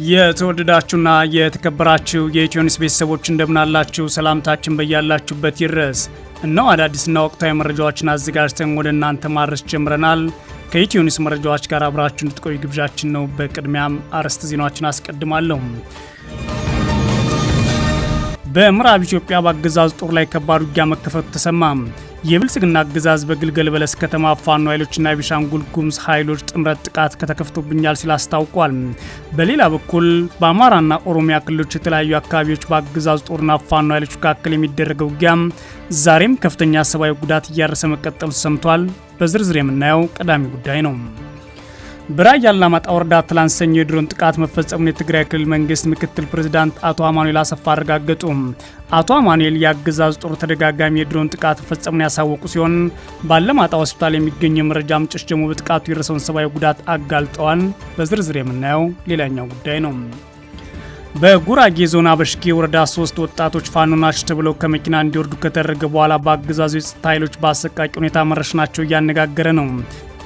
የተወደዳችሁና የተከበራችሁ የኢትዮኒውስ ቤተሰቦች እንደምናላችሁ ሰላምታችን በያላችሁበት ይድረስ። እነሆ አዳዲስና ወቅታዊ መረጃዎችን አዘጋጅተን ወደ እናንተ ማድረስ ጀምረናል። ከኢትዮኒውስ መረጃዎች ጋር አብራችሁ እንድትቆዩ ግብዣችን ነው። በቅድሚያም አርዕስተ ዜናዎችን አስቀድማለሁ። በምዕራብ ኢትዮጵያ በአገዛዙ ጦር ላይ ከባድ ውጊያ መከፈቱ ተሰማ። የብልጽግና አገዛዝ በግልገል በለስ ከተማ ፋኖ ኃይሎችና የቤኒሻንጉል ጉሙዝ ኃይሎች ጥምረት ጥቃት ከተከፍቶብኛል ሲል አስታውቋል። በሌላ በኩል በአማራና ኦሮሚያ ክልሎች የተለያዩ አካባቢዎች በአገዛዙ ጦርና ፋኖ ኃይሎች መካከል የሚደረገው ውጊያ ዛሬም ከፍተኛ ሰብአዊ ጉዳት እያደረሰ መቀጠሉ ተሰምቷል። በዝርዝር የምናየው ቀዳሚ ጉዳይ ነው። በራያ አላማጣ ወረዳ ትላንት ሰኞ የድሮን ጥቃት መፈጸሙን የትግራይ ክልል መንግስት ምክትል ፕሬዝዳንት አቶ አማኑኤል አሰፋ አረጋገጡ። አቶ አማኑኤል የአገዛዙ ጦር ተደጋጋሚ የድሮን ጥቃት መፈጸሙን ያሳወቁ ሲሆን በአላማጣ ሆስፒታል የሚገኙ የመረጃ ምንጮች ደግሞ በጥቃቱ የደረሰውን ሰብአዊ ጉዳት አጋልጠዋል። በዝርዝር የምናየው ሌላኛው ጉዳይ ነው። በጉራጌ ዞን አበሽጌ ወረዳ 3 ወጣቶች ፋኖ ናቸው ተብለው ከመኪና እንዲወርዱ ከተደረገ በኋላ በአገዛዙ የጸጥታ ኃይሎች በአሰቃቂ ሁኔታ መረሸናቸው እያነጋገረ ነው።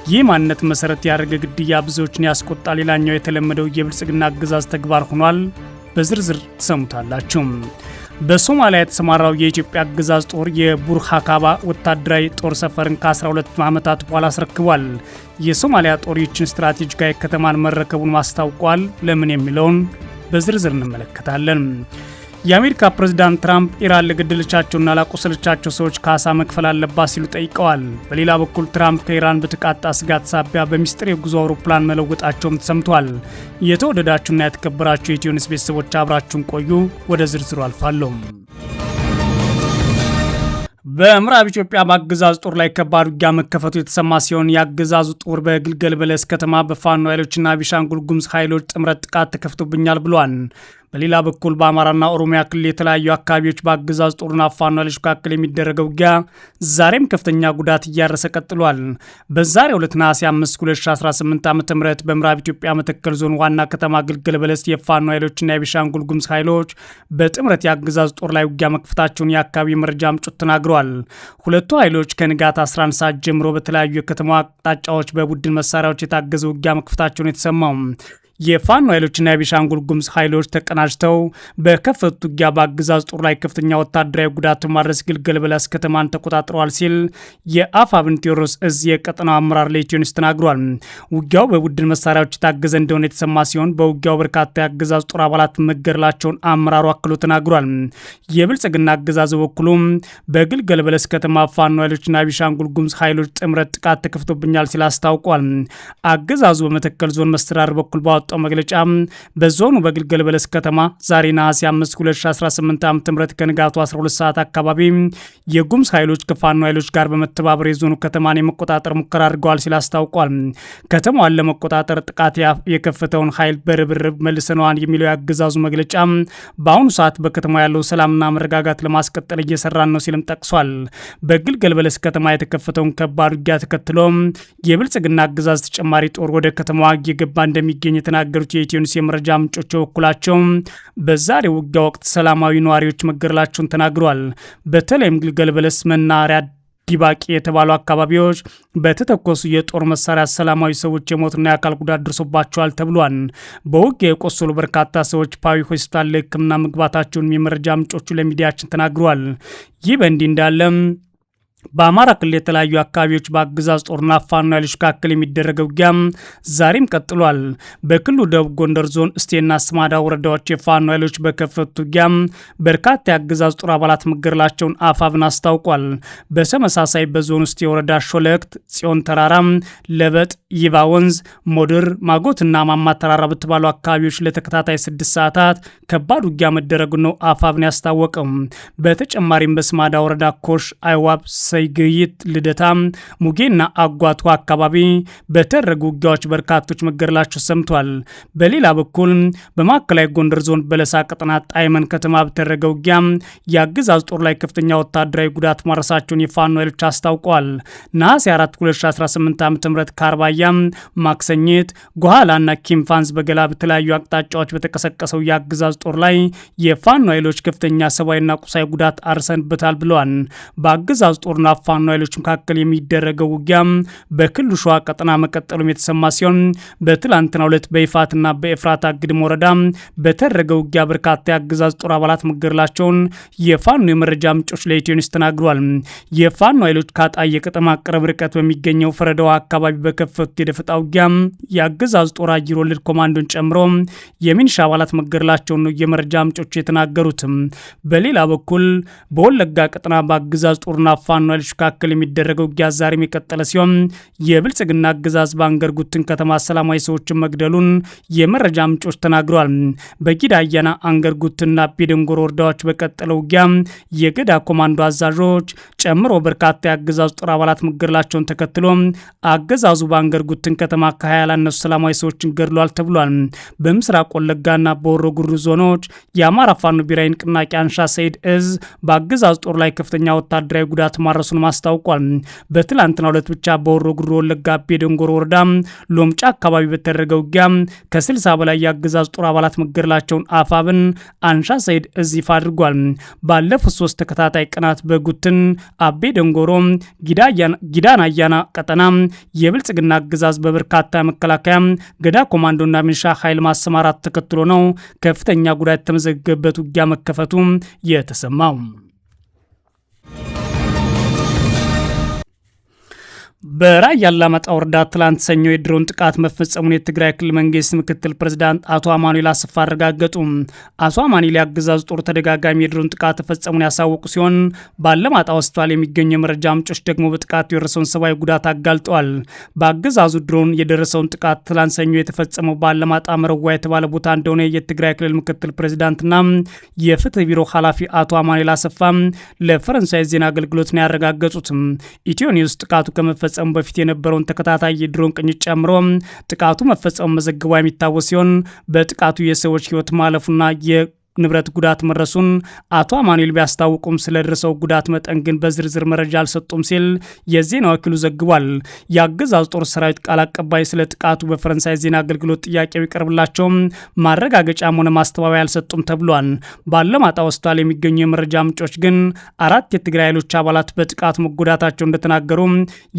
ይህ ማንነት መሰረት ያደረገ ግድያ ብዙዎችን ያስቆጣ ሌላኛው የተለመደው የብልጽግና አገዛዝ ተግባር ሆኗል። በዝርዝር ትሰሙታላችሁ። በሶማሊያ የተሰማራው የኢትዮጵያ አገዛዝ ጦር የቡርሃካባ ወታደራዊ ጦር ሰፈርን ከ12 ዓመታት በኋላ አስረክቧል። የሶማሊያ ጦር ይህችን ስትራቴጂካዊ ከተማን መረከቡን ማስታውቋል። ለምን የሚለውን በዝርዝር እንመለከታለን። የአሜሪካ ፕሬዝዳንት ትራምፕ ኢራን ለገደለቻቸውና ላቆሰለቻቸው ሰዎች ካሳ መክፈል አለባት ሲሉ ጠይቀዋል። በሌላ በኩል ትራምፕ ከኢራን በተቃጣ ስጋት ሳቢያ በሚስጥር የጉዞ አውሮፕላን መለወጣቸውም ተሰምቷል። የተወደዳችሁና የተከበራችሁ የኢትዮኒውስ ቤተሰቦች አብራችሁን ቆዩ። ወደ ዝርዝሩ አልፋለሁ። በምዕራብ ኢትዮጵያ በአገዛዙ ጦር ላይ ከባድ ውጊያ መከፈቱ የተሰማ ሲሆን የአገዛዙ ጦር በግልገል በለስ ከተማ በፋኖ ኃይሎችና ቤኒሻንጉል ጉሙዝ ኃይሎች ጥምረት ጥቃት ተከፍቶብኛል ብሏል። በሌላ በኩል በአማራና ኦሮሚያ ክልል የተለያዩ አካባቢዎች በአገዛዙ ጦርና ፋኖ ኃይሎች መካከል የሚደረገው ውጊያ ዛሬም ከፍተኛ ጉዳት እያደረሰ ቀጥሏል። በዛሬው ዕለት ነሐሴ 5 2018 ዓ.ም በምዕራብ ኢትዮጵያ መተከል ዞን ዋና ከተማ ግልገል በለስ የፋኖ ኃይሎችና የቤኒሻንጉል ጉሙዝ ኃይሎች በጥምረት የአገዛዙ ጦር ላይ ውጊያ መክፈታቸውን የአካባቢ መረጃ ምንጮች ተናግረዋል። ሁለቱ ኃይሎች ከንጋት 11 ሰዓት ጀምሮ በተለያዩ የከተማ አቅጣጫዎች በቡድን መሳሪያዎች የታገዘ ውጊያ መክፈታቸውን የተሰማው የፋኖ ኃይሎችና የቤኒሻንጉል ጉሙዝ ኃይሎች ተቀናጅተው በከፈቱት ውጊያ በአገዛዙ ጦር ላይ ከፍተኛ ወታደራዊ ጉዳት ማድረስ ግልገል በለስ ከተማን ተቆጣጥረዋል ሲል የአፋብን ቴዎድሮስ እዝ የቀጠናው አመራር ለኢትዮኒውስ ተናግሯል። ውጊያው በቡድን መሳሪያዎች የታገዘ እንደሆነ የተሰማ ሲሆን በውጊያው በርካታ የአገዛዙ ጦር አባላት መገደላቸውን አመራሩ አክሎ ተናግሯል። የብልጽግና አገዛዝ በበኩሉ በግልገል በለስ ከተማ ፋኖ ኃይሎችና የቤኒሻንጉል ጉሙዝ ኃይሎች ጥምረት ጥቃት ተከፍቶብኛል ሲል አስታውቋል። አገዛዙ በመተከል ዞን መስተዳድር በኩል ባወጣው መግለጫ በዞኑ በግልገል በለስ ከተማ ዛሬ ነሐሴ 5 2018 ዓ.ም ከንጋቱ 12 ሰዓት አካባቢ የጉሙዝ ኃይሎች ከፋኖ ኃይሎች ጋር በመተባበር የዞኑ ከተማን የመቆጣጠር ሙከራ አድርገዋል ሲል አስታውቋል። ከተማዋን ለመቆጣጠር ጥቃት የከፈተውን ኃይል በርብርብ መልሰነዋል የሚለው የአገዛዙ መግለጫ በአሁኑ ሰዓት በከተማ ያለው ሰላምና መረጋጋት ለማስቀጠል እየሰራን ነው ሲልም ጠቅሷል። በግልገል በለስ ከተማ የተከፈተውን ከባድ ውጊያ ተከትሎ የብልጽግና አገዛዝ ተጨማሪ ጦር ወደ ከተማዋ እየገባ እንደሚገኝ የተናገሩት የኢትዮኒውስ የመረጃ ምንጮች በኩላቸው በዛሬው ውጊያ ወቅት ሰላማዊ ነዋሪዎች መገደላቸውን ተናግረዋል። በተለይም ግልገል በለስ መናኸሪያ ዲባቂ የተባሉ አካባቢዎች በተተኮሱ የጦር መሳሪያ ሰላማዊ ሰዎች የሞትና የአካል ጉዳት ደርሶባቸዋል ተብሏል። በውጊያ የቆሰሉ በርካታ ሰዎች ፓዊ ሆስፒታል ለሕክምና መግባታቸውን የመረጃ ምንጮቹ ለሚዲያችን ተናግረዋል። ይህ በእንዲህ እንዳለ በአማራ ክልል የተለያዩ አካባቢዎች በአገዛዝ ጦርና ፋኖ ኃይሎች መካከል የሚደረገው ውጊያ ዛሬም ቀጥሏል። በክልሉ ደቡብ ጎንደር ዞን እስቴና ስማዳ ወረዳዎች የፋኖ ኃይሎች በከፈቱት ውጊያ በርካታ የአገዛዝ ጦር አባላት መገደላቸውን አፋብን አስታውቋል። በተመሳሳይ በዞን ውስጥ የወረዳ ሾለክት፣ ጽዮን ተራራ፣ ለበጥ፣ ይባ ወንዝ፣ ሞድር፣ ማጎትና ማማ ተራራ በተባሉ አካባቢዎች ለተከታታይ 6 ሰዓታት ከባድ ውጊያ መደረጉ ነው አፋብን ያስታወቀው። በተጨማሪም በስማዳ ወረዳ ኮሽ፣ አይዋብ፣ ሰይግይት፣ ልደታ፣ ሙጌና አጓቱ አካባቢ በተደረጉ ውጊያዎች በርካቶች መገደላቸው ሰምቷል። በሌላ በኩል በማዕከላዊ ጎንደር ዞን በለሳ ቀጠና ጣይመን ከተማ በተደረገ ውጊያ የአገዛዝ ጦር ላይ ከፍተኛ ወታደራዊ ጉዳት ማድረሳቸውን የፋኖ ኃይሎች አስታውቀዋል። ነሐሴ 4 2018 ዓ.ም ከአርባያ ራያ፣ ማክሰኝት፣ ጎሃላና ኪምፋንዝ በገላ በተለያዩ አቅጣጫዎች በተቀሰቀሰው የአገዛዝ ጦር ላይ የፋኖ ኃይሎች ከፍተኛ ሰብአዊና ቁሳዊ ጉዳት አርሰንበታል ብለዋል። በአገዛዝ ጦርና ፋኖ ኃይሎች መካከል የሚደረገው ውጊያ በክልሉ ሸዋ ቀጠና መቀጠሉም የተሰማ ሲሆን በትላንትናው ዕለት በይፋትና በኤፍራታ ግድም ወረዳ በተደረገው ውጊያ በርካታ የአገዛዝ ጦር አባላት መገደላቸውን የፋኖ የመረጃ ምንጮች ለኢትዮኒውስ ተናግረዋል። የፋኖ ኃይሎች ከአጣዬ ከተማ ቅርብ ርቀት በሚገኘው ፈረዳዋ አካባቢ በከፈቱት የደፈጣ ውጊያ የአገዛዝ ጦር አየር ወለድ ኮማንዶን ጨምሮ የሚኒሻ አባላት መገደላቸውን ነው የመረጃ ምንጮች የተናገሩት። በሌላ በኩል በወለጋ ቀጠና በአገዛዝ ጦርና ፋኖ ኃይሎች መካከል የሚደረገው ውጊያ ዛሬም የቀጠለ ሲሆን የብልጽግና አገዛዝ በአንገርጉትን ከተማ ሰላማዊ ሰዎችን መግደሉን የመረጃ ምንጮች ተናግረዋል። በጊዳ አያና፣ አንገርጉትና ቤደንጎሮ ወረዳዎች በቀጠለው ውጊያ የገዳ ኮማንዶ አዛዦች ጨምሮ በርካታ የአገዛዙ ጦር አባላት መገደላቸውን ተከትሎ አገዛዙ በአንገርጉትን ከተማ ከ20 ያላነሱ ሰላማዊ ሰዎችን ገድሏል ተብሏል። በምስራቅ ወለጋና በሆሮ ጉዱሩ ዞኖች የአማራ ፋኖ ብሔራዊ ንቅናቄ አንሻ ሰይድ እዝ በአገዛዙ ጦር ላይ ከፍተኛ ወታደራዊ ጉዳት ማድረሱን ማስታውቋል። በትላንትናው ዕለት ብቻ በሆሮ ጉዱሩ ወለጋ ቤደንጎሮ ወረዳ ሎምጫ አካባቢ በተደረገ ውጊያ ከ60 በላይ የአገዛዙ ጦር አባላት መገደላቸውን አፋብን አንሻ ሰይድ እዝ ይፋ አድርጓል። ባለፉት 3 ተከታታይ ቀናት በጉትን አቤ ደንጎሮ ጊዳን አያና ቀጠና የብልጽግና አገዛዝ በበርካታ መከላከያ ገዳ ኮማንዶና ሚሊሻ ኃይል ማሰማራት ተከትሎ ነው ከፍተኛ ጉዳት የተመዘገበበት ውጊያ መከፈቱ የተሰማው። በራያ አላማጣ ወረዳ ትላንት ሰኞ የድሮን ጥቃት መፈጸሙን የትግራይ ክልል መንግስት ምክትል ፕሬዝዳንት አቶ አማኑኤል አሰፋ አረጋገጡ። አቶ አማኑኤል የአገዛዙ ጦር ተደጋጋሚ የድሮን ጥቃት ተፈጸሙን ያሳወቁ ሲሆን በአላማጣ ሆስፒታል የሚገኙ የመረጃ ምንጮች ደግሞ በጥቃቱ የደረሰውን ሰብአዊ ጉዳት አጋልጠዋል። በአገዛዙ ድሮን የደረሰውን ጥቃት ትላንት ሰኞ የተፈጸመው በአላማጣ መረዋ የተባለ ቦታ እንደሆነ የትግራይ ክልል ምክትል ፕሬዝዳንትና የፍትህ ቢሮ ኃላፊ አቶ አማኑኤል አሰፋ ለፈረንሳይ ዜና አገልግሎት ነው ያረጋገጡት። ኢትዮኒውስ ጥቃቱ ከመፈጸሙ በፊት የነበረውን ተከታታይ የድሮን ቅኝት ጨምሮ ጥቃቱ መፈጸሙ መዘገቡ የሚታወስ ሲሆን በጥቃቱ የሰዎች ህይወት ማለፉና ንብረት ጉዳት መድረሱን አቶ አማኑኤል ቢያስታውቁም ስለደረሰው ጉዳት መጠን ግን በዝርዝር መረጃ አልሰጡም ሲል የዜና ወኪሉ ዘግቧል። የአገዛዙ ጦር ሰራዊት ቃል አቀባይ ስለ ጥቃቱ በፈረንሳይ ዜና አገልግሎት ጥያቄ ቢቀርብላቸውም ማረጋገጫም ሆነ ማስተባበያ አልሰጡም ተብሏል። ባለማጣ ሆስፒታል የሚገኙ የመረጃ ምንጮች ግን 4 የትግራይ ኃይሎች አባላት በጥቃቱ መጎዳታቸው እንደተናገሩ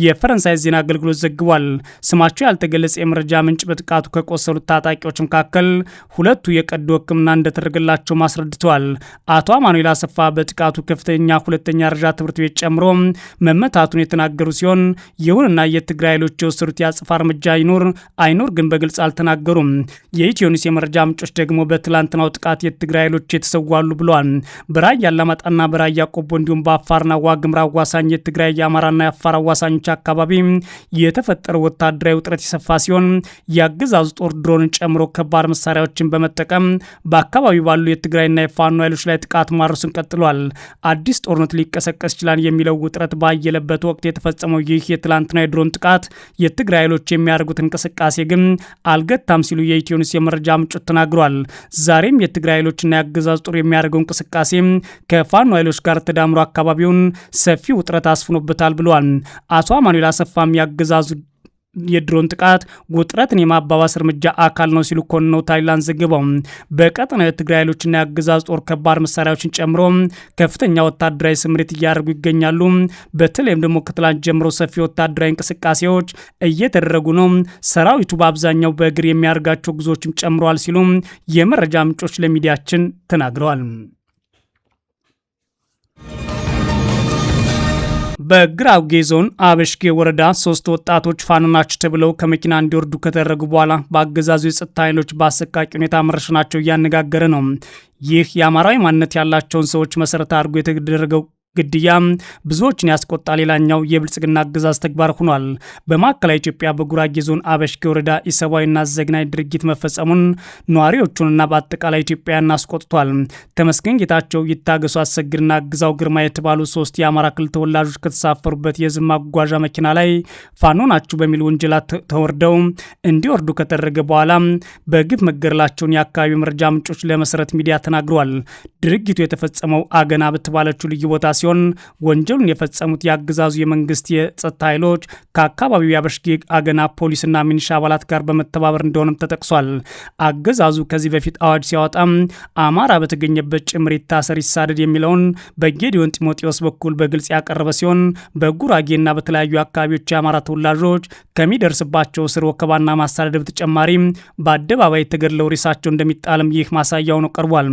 የፈረንሳይ ዜና አገልግሎት ዘግቧል። ስማቸው ያልተገለጸ የመረጃ ምንጭ በጥቃቱ ከቆሰሉት ታጣቂዎች መካከል 2 የቀዶ ሕክምና እንደተደረገላቸው ማስረድተዋል። አቶ አማኑኤል አሰፋ በጥቃቱ ከፍተኛ ሁለተኛ ደረጃ ትምህርት ቤት ጨምሮ መመታቱን የተናገሩ ሲሆን ይሁንና የትግራይ ኃይሎች የወሰዱት የአጸፋ እርምጃ ይኖር አይኖር ግን በግልጽ አልተናገሩም። የኢትዮኒውስ የመረጃ ምንጮች ደግሞ በትላንትናው ጥቃት የትግራይ ኃይሎች የተሰዋሉ ብለዋል። በራያ አላማጣና በራያ ቆቦ እንዲሁም በአፋርና ዋግምራ አዋሳኝ የትግራይ የአማራና የአፋር አዋሳኞች አካባቢ የተፈጠረው ወታደራዊ ውጥረት የሰፋ ሲሆን የአገዛዙ ጦር ድሮንን ጨምሮ ከባድ መሳሪያዎችን በመጠቀም በአካባቢው ባሉ የትግራይና የፋኖ ኃይሎች ላይ ጥቃት ማድረሱን ቀጥሏል። አዲስ ጦርነት ሊቀሰቀስ ይችላል የሚለው ውጥረት ባየለበት ወቅት የተፈጸመው ይህ የትላንትና የድሮን ጥቃት የትግራይ ኃይሎች የሚያደርጉት እንቅስቃሴ ግን አልገታም ሲሉ የኢትዮኒውስ የመረጃ ምንጮች ተናግሯል። ዛሬም የትግራይ ኃይሎችና የአገዛዝ ጦር የሚያደርገው እንቅስቃሴ ከፋኖ ኃይሎች ጋር ተዳምሮ አካባቢውን ሰፊ ውጥረት አስፍኖበታል ብለዋል። አቶ አማኑኤል አሰፋም የአገዛዙ የድሮን ጥቃት ውጥረትን የማባባስ እርምጃ አካል ነው ሲሉ ኮንነው ታይላንድ ዘግበው በቀጠናው የትግራይ ኃይሎችና የአገዛዝ ጦር ከባድ መሳሪያዎችን ጨምሮ ከፍተኛ ወታደራዊ ስምሪት እያደረጉ ይገኛሉ። በተለይም ደግሞ ከትላንት ጀምሮ ሰፊ ወታደራዊ እንቅስቃሴዎች እየተደረጉ ነው። ሰራዊቱ በአብዛኛው በእግር የሚያደርጋቸው ጉዞዎችም ጨምረዋል ሲሉ የመረጃ ምንጮች ለሚዲያችን ተናግረዋል። በግራውጌ ዞን አበሽጌ ወረዳ 3 ወጣቶች ፋኖ ናቸው ተብለው ከመኪና እንዲወርዱ ከተደረጉ በኋላ በአገዛዙ የጸጥታ ኃይሎች በአሰቃቂ ሁኔታ መረሸናቸው እያነጋገረ ነው። ይህ የአማራዊ ማንነት ያላቸውን ሰዎች መሰረት አድርጎ የተደረገው ግድያ ብዙዎችን ያስቆጣ ሌላኛው የብልጽግና አገዛዝ ተግባር ሆኗል። በማዕከላዊ ኢትዮጵያ በጉራጌ ዞን አበሽጌ ወረዳ ኢሰብአዊና ዘግናኝ ድርጊት መፈጸሙን ነዋሪዎቹንና በአጠቃላይ ኢትዮጵያን አስቆጥቷል። ተመስገን ጌታቸው፣ ይታገሱ አሰግድና ግዛው ግርማ የተባሉ 3 የአማራ ክልል ተወላጆች ከተሳፈሩበት የህዝብ ማጓጓዣ መኪና ላይ ፋኖ ናችሁ በሚል ወንጀላ ተወርደው እንዲወርዱ ከተደረገ በኋላ በግፍ መገደላቸውን የአካባቢው መረጃ ምንጮች ለመሰረት ሚዲያ ተናግረዋል። ድርጊቱ የተፈጸመው አገና በተባለችው ልዩ ቦታ ሲሆን ሲሆን ወንጀሉን የፈጸሙት የአገዛዙ የመንግስት የጸጥታ ኃይሎች ከአካባቢው የአበሽጌ አገና ፖሊስና ሚኒሻ አባላት ጋር በመተባበር እንደሆነም ተጠቅሷል። አገዛዙ ከዚህ በፊት አዋጅ ሲያወጣም አማራ በተገኘበት ጭምር ይታሰር ይሳደድ የሚለውን በጌዲዮን ጢሞቴዎስ በኩል በግልጽ ያቀረበ ሲሆን በጉራጌና በተለያዩ አካባቢዎች የአማራ ተወላጆች ከሚደርስባቸው እስር፣ ወከባና ማሳደድ በተጨማሪ በአደባባይ ተገድለው ሬሳቸው እንደሚጣልም ይህ ማሳያው ነው ቀርቧል።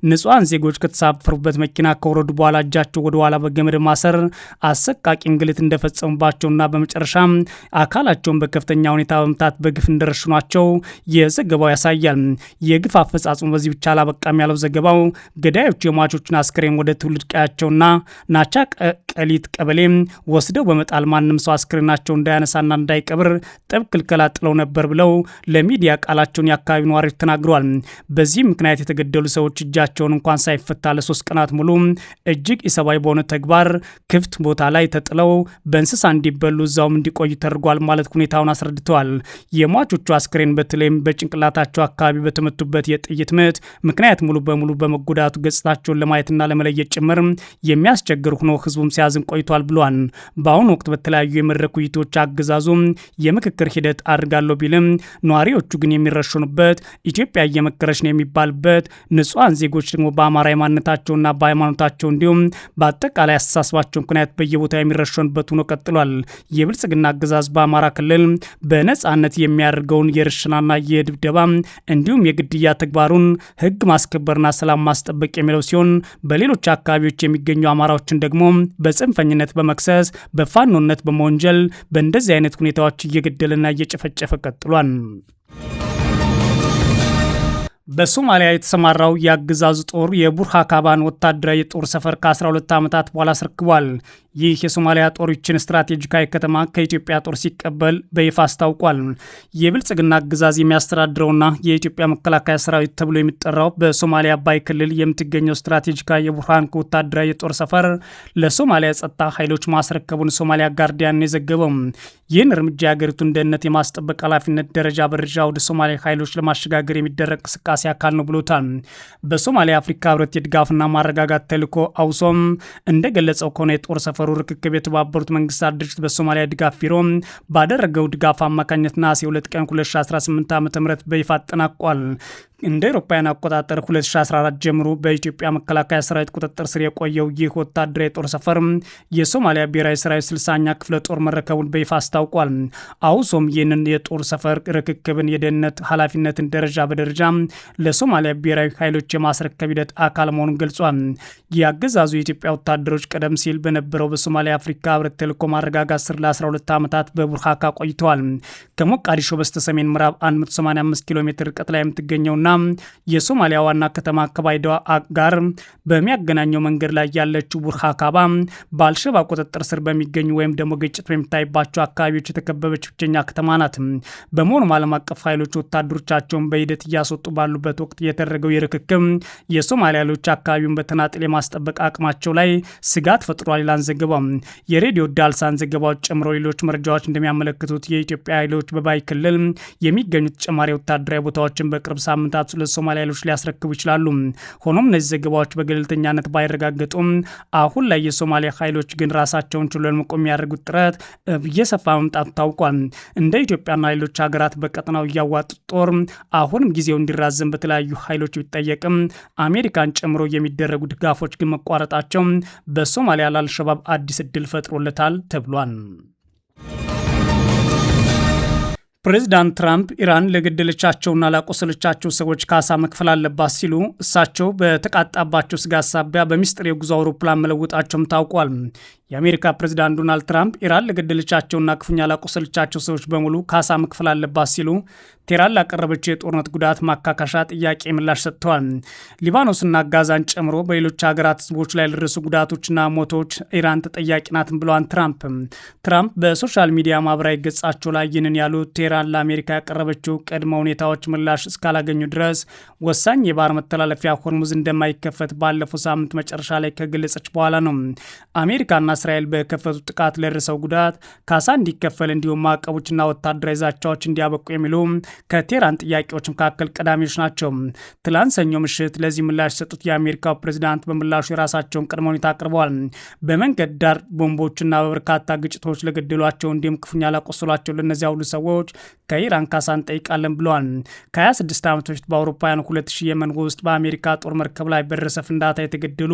ንጹሐን ዜጎች ከተሳፈሩበት መኪና ከወረዱ በኋላ እጃቸው ወደ ኋላ በገመድ ማሰር፣ አሰቃቂ እንግልት እንደፈጸሙባቸውና በመጨረሻ አካላቸውን በከፍተኛ ሁኔታ በመምታት በግፍ እንደረሽኗቸው የዘገባው ያሳያል። የግፍ አፈጻጽሙ በዚህ ብቻ አላበቃም ያለው ዘገባው ገዳዮቹ የሟቾችን አስክሬን ወደ ትውልድ ቀያቸውና ናቻ ቀሊት ቀበሌ ወስደው በመጣል ማንም ሰው አስክሬናቸው እንዳያነሳና እንዳይቀብር ጥብቅ ክልከላ ጥለው ነበር ብለው ለሚዲያ ቃላቸውን የአካባቢ ነዋሪዎች ተናግረዋል። በዚህ ምክንያት የተገደሉ ሰዎች እጃቸውን እንኳን ሳይፈታ ለ3 ቀናት ሙሉ እጅግ ኢሰብአዊ በሆነ ተግባር ክፍት ቦታ ላይ ተጥለው በእንስሳ እንዲበሉ እዛውም እንዲቆዩ ተደርጓል ማለት ሁኔታውን አስረድተዋል። የሟቾቹ አስክሬን በተለይም በጭንቅላታቸው አካባቢ በተመቱበት የጥይት ምት ምክንያት ሙሉ በሙሉ በመጎዳቱ ገጽታቸውን ለማየትና ለመለየት ጭምር የሚያስቸግር ሆኖ ህዝቡም ሲያዝን ቆይቷል ብሏል። በአሁኑ ወቅት በተለያዩ የመድረክ ውይይቶች አገዛዙ የምክክር ሂደት አድርጋለሁ ቢልም ነዋሪዎቹ ግን የሚረሸኑበት ኢትዮጵያ እየመከረች ነው የሚባልበት ንጹሐን ዜጎች ደግሞ በአማራ ማንነታቸውና በሃይማኖታቸው እንዲሁም በአጠቃላይ አስተሳሰባቸው ምክንያት በየቦታው የሚረሸኑበት ሆኖ ቀጥሏል። የብልጽግና አገዛዝ በአማራ ክልል በነጻነት የሚያደርገውን የርሽናና የድብደባ እንዲሁም የግድያ ተግባሩን ህግ ማስከበርና ሰላም ማስጠበቅ የሚለው ሲሆን በሌሎች አካባቢዎች የሚገኙ አማራዎችን ደግሞ በጽንፈኝነት በመክሰስ በፋኖነት በመወንጀል በእንደዚህ አይነት ሁኔታዎች እየገደለና እየጨፈጨፈ ቀጥሏል። በሶማሊያ የተሰማራው የአገዛዙ ጦር የቡርሃካባን ወታደራዊ የጦር ሰፈር ከ12 ዓመታት በኋላ አስረክቧል። ይህ የሶማሊያ ጦር ይችን ስትራቴጂካዊ ከተማ ከኢትዮጵያ ጦር ሲቀበል በይፋ አስታውቋል። የብልጽግና አገዛዝ የሚያስተዳድረውና የኢትዮጵያ መከላከያ ሰራዊት ተብሎ የሚጠራው በሶማሊያ አባይ ክልል የምትገኘው ስትራቴጂካዊ የቡርሃን ወታደራዊ የጦር ሰፈር ለሶማሊያ ጸጥታ ኃይሎች ማስረከቡን ሶማሊያ ጋርዲያን የዘገበው ይህን እርምጃ የሀገሪቱን ደህንነት የማስጠበቅ ኃላፊነት ደረጃ በደረጃ ወደ ሶማሊያ ኃይሎች ለማሸጋገር የሚደረግ እንቅስቃሴ አካል ነው ብሎታል። በሶማሊያ አፍሪካ ህብረት የድጋፍና ማረጋጋት ተልዕኮ አውሶም እንደገለጸው ከሆነ የጦር ሰፈሩ ርክክብ የተባበሩት መንግስታት ድርጅት በሶማሊያ ድጋፍ ቢሮ ባደረገው ድጋፍ አማካኝነት ነሐሴ 2 ቀን 2018 ዓ.ም በይፋ አጠናቋል። እንደ አውሮፓውያን አቆጣጠር 2014 ጀምሮ በኢትዮጵያ መከላከያ ሰራዊት ቁጥጥር ስር የቆየው ይህ ወታደራዊ የጦር ሰፈር የሶማሊያ ብሔራዊ ሰራዊት 60ኛ ክፍለ ጦር መረከቡን በይፋ አስታውቋል። አውሶም ይህንን የጦር ሰፈር ርክክብን የደህንነት ኃላፊነትን ደረጃ በደረጃ ለሶማሊያ ብሔራዊ ኃይሎች የማስረከብ ሂደት አካል መሆኑን ገልጿል። የአገዛዙ የኢትዮጵያ ወታደሮች ቀደም ሲል በነበረው በሶማሊያ አፍሪካ ህብረት ተልዕኮ ማረጋጋት ስር ለ12 ዓመታት በቡርሃካ ቆይተዋል። ከሞቃዲሾ በስተሰሜን ምዕራብ 185 ኪሎ ሜትር ርቀት ላይ የምትገኘውና የሶማሊያ ዋና ከተማ ከባይዶዋ ጋር በሚያገናኘው መንገድ ላይ ያለችው ቡርሃካባ በአልሸባብ ቁጥጥር ስር በሚገኙ ወይም ደግሞ ግጭት በሚታይባቸው አካባቢዎች የተከበበች ብቸኛ ከተማ ናት። በመሆኑም ዓለም አቀፍ ኃይሎች ወታደሮቻቸውን በሂደት እያስወጡ ባሉበት ወቅት የተደረገው የርክክብ የሶማሊያ ኃይሎች አካባቢውን በተናጥል የማስጠበቅ አቅማቸው ላይ ስጋት ፈጥሯል ይላል ዘገባው። የሬዲዮ ዳልሳን ዘገባዎች ጨምሮ ሌሎች መረጃዎች እንደሚያመለክቱት የኢትዮጵያ ኃይሎች በባይ ክልል የሚገኙ ተጨማሪ ወታደራዊ ቦታዎችን በቅርብ ሳምንታት ለሶማሊያ ኃይሎች ሊያስረክቡ ይችላሉ። ሆኖም እነዚህ ዘገባዎች በገለልተኛነት ባይረጋገጡም አሁን ላይ የሶማሊያ ኃይሎች ግን ራሳቸውን ችሎ ለመቆም የሚያደርጉት ጥረት እየሰፋ መምጣቱ ታውቋል። እንደ ኢትዮጵያና ሌሎች ሀገራት በቀጠናው እያዋጡት ጦር አሁንም ጊዜው እንዲራዘም በተለያዩ ኃይሎች ቢጠየቅም አሜሪካን ጨምሮ የሚደረጉ ድጋፎች ግን መቋረጣቸው በሶማሊያ ለአልሸባብ አዲስ እድል ፈጥሮለታል ተብሏል። ፕሬዚዳንት ትራምፕ ኢራን ለገደለቻቸውና ላቆሰለቻቸው ሰዎች ካሳ መክፈል አለባት ሲሉ እሳቸው በተቃጣባቸው ስጋት ሳቢያ በሚስጥር የጉዞ አውሮፕላን መለወጣቸውም ታውቋል። የአሜሪካ ፕሬዚዳንት ዶናልድ ትራምፕ ኢራን ለገደለቻቸውና ክፉኛ ላቆሰለቻቸው ሰዎች በሙሉ ካሳ መክፈል አለባት ሲሉ ቴህራን ላቀረበችው የጦርነት ጉዳት ማካካሻ ጥያቄ ምላሽ ሰጥተዋል። ሊባኖስና ጋዛን ጨምሮ በሌሎች ሀገራት ህዝቦች ላይ ለደረሱ ጉዳቶችና ሞቶች ኢራን ተጠያቂ ናትን ብለዋል። ትራምፕ በሶሻል ሚዲያ ማህበራዊ ገጻቸው ላይ ይህንን ያሉት ቴህራን ለአሜሪካ ያቀረበችው ቅድመ ሁኔታዎች ምላሽ እስካላገኙ ድረስ ወሳኝ የባህር መተላለፊያ ሆርሙዝ እንደማይከፈት ባለፈው ሳምንት መጨረሻ ላይ ከገለጸች በኋላ ነው። አሜሪካና እስራኤል በከፈቱት ጥቃት ለደረሰው ጉዳት ካሳ እንዲከፈል እንዲሁም ማዕቀቦችና ወታደራዊ ዛቻዎች እንዲያበቁ የሚሉ ከቴህራን ጥያቄዎች መካከል ቀዳሚዎች ናቸው። ትላንት ሰኞ ምሽት ለዚህ ምላሽ የሰጡት የአሜሪካው ፕሬዚዳንት በምላሹ የራሳቸውን ቅድመ ሁኔታ አቅርበዋል። በመንገድ ዳር ቦምቦችና በበርካታ ግጭቶች ለገደሏቸው እንዲሁም ክፉኛ ላቆሰሏቸው ለእነዚያ ሁሉ ሰዎች ከኢራን ካሳ እንጠይቃለን ብለዋል። ከ26 ዓመት በፊት በአውሮፓውያኑ 2000 የመን ውስጥ በአሜሪካ ጦር መርከብ ላይ በደረሰ ፍንዳታ የተገደሉ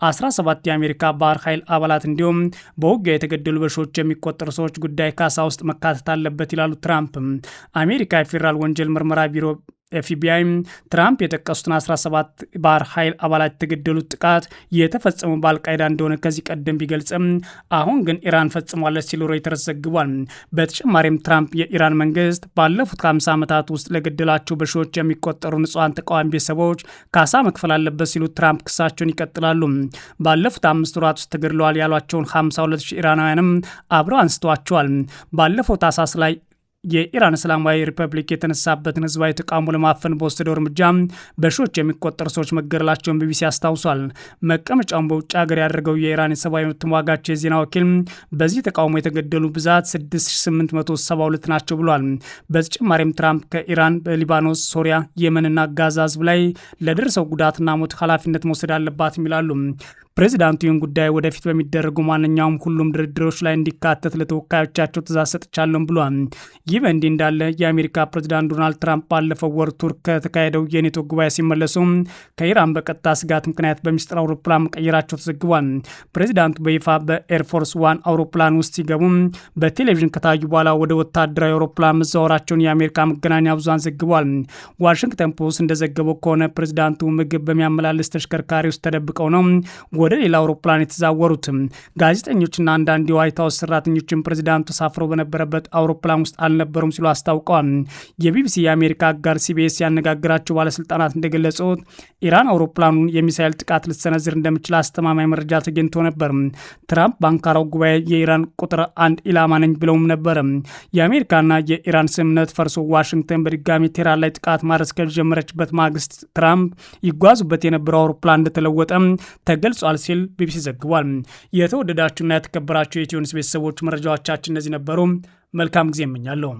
17 የአሜሪካ ባህር ኃይል አባላት እንዲሁም በውጊያ የተገደሉ በሺዎች የሚቆጠሩ ሰዎች ጉዳይ ካሳ ውስጥ መካተት አለበት ይላሉ ትራምፕ። አሜሪካ የፌዴራል ወንጀል ምርመራ ቢሮ ኤፍቢአይ ትራምፕ የጠቀሱትን 17 ባህር ኃይል አባላት የተገደሉት ጥቃት የተፈጸመው በአልቃይዳ እንደሆነ ከዚህ ቀደም ቢገልጽም አሁን ግን ኢራን ፈጽሟለች ሲሉ ሮይተርስ ዘግቧል። በተጨማሪም ትራምፕ የኢራን መንግስት ባለፉት 50 ዓመታት ውስጥ ለገደላቸው በሺዎች የሚቆጠሩ ንጹሐን ተቃዋሚ ቤተሰቦች ካሳ መክፈል አለበት ሲሉ ትራምፕ ክሳቸውን ይቀጥላሉ። ባለፉት 5 ወራት ውስጥ ተገድለዋል ያሏቸውን 52 ሺህ ኢራናውያንም አብረው አንስተዋቸዋል። ባለፈው ታህሳስ ላይ የኢራን እስላማዊ ሪፐብሊክ የተነሳበትን ህዝባዊ ተቃውሞ ለማፈን በወሰደው እርምጃ በሺዎች የሚቆጠሩ ሰዎች መገደላቸውን ቢቢሲ አስታውሷል። መቀመጫውን በውጭ ሀገር ያደረገው የኢራን የሰብአዊ መብት ተሟጋች የዜና ወኪል በዚህ ተቃውሞ የተገደሉ ብዛት 6872 ናቸው ብሏል። በተጨማሪም ትራምፕ ከኢራን በሊባኖስ፣ ሶሪያ፣ የመንና ጋዛ ህዝብ ላይ ለደረሰው ጉዳትና ሞት ኃላፊነት መውሰድ አለባትም ይላሉ። ፕሬዚዳንቱ ይህን ጉዳይ ወደፊት በሚደረጉ ማንኛውም ሁሉም ድርድሮች ላይ እንዲካተት ለተወካዮቻቸው ትእዛዝ ሰጥቻለሁም ብሏል። ይህ በእንዲህ እንዳለ የአሜሪካ ፕሬዚዳንት ዶናልድ ትራምፕ ባለፈው ወር ቱርክ ከተካሄደው የኔቶ ጉባኤ ሲመለሱ ከኢራን በቀጥታ ስጋት ምክንያት በሚስጥር አውሮፕላን መቀየራቸው ተዘግቧል። ፕሬዚዳንቱ በይፋ በኤርፎርስ ዋን አውሮፕላን ውስጥ ሲገቡ በቴሌቪዥን ከታዩ በኋላ ወደ ወታደራዊ አውሮፕላን መዛወራቸውን የአሜሪካ መገናኛ ብዙሃን ዘግቧል። ዋሽንግተን ፖስት እንደዘገበው ከሆነ ፕሬዚዳንቱ ምግብ በሚያመላልስ ተሽከርካሪ ውስጥ ተደብቀው ነው ወደ ሌላ አውሮፕላን የተዛወሩት። ጋዜጠኞችና አንዳንድ የዋይት ሀውስ ሰራተኞችን ፕሬዚዳንቱ ተሳፍረው በነበረበት አውሮፕላን ውስጥ አልነበሩም ሲሉ አስታውቀዋል። የቢቢሲ የአሜሪካ አጋር ሲቢኤስ ያነጋግራቸው ባለስልጣናት እንደገለጹት ኢራን አውሮፕላኑን የሚሳኤል ጥቃት ልትሰነዝር እንደምችል አስተማማኝ መረጃ ተገኝቶ ነበር። ትራምፕ በአንካራው ጉባኤ የኢራን ቁጥር 1 ኢላማ ነኝ ብለውም ነበር። የአሜሪካና የኢራን ስምምነት ፈርሶ ዋሽንግተን በድጋሚ ቴህራን ላይ ጥቃት ማድረስ ከጀመረችበት ማግስት ትራምፕ ይጓዙበት የነበረው አውሮፕላን እንደተለወጠ ተገልጿል ሲል ቢቢሲ ዘግቧል። የተወደዳችሁና የተከበራችሁ የኢትዮ ኒውስ ቤተሰቦች መረጃዎቻችን እነዚህ ነበሩ። መልካም ጊዜ እመኛለሁ።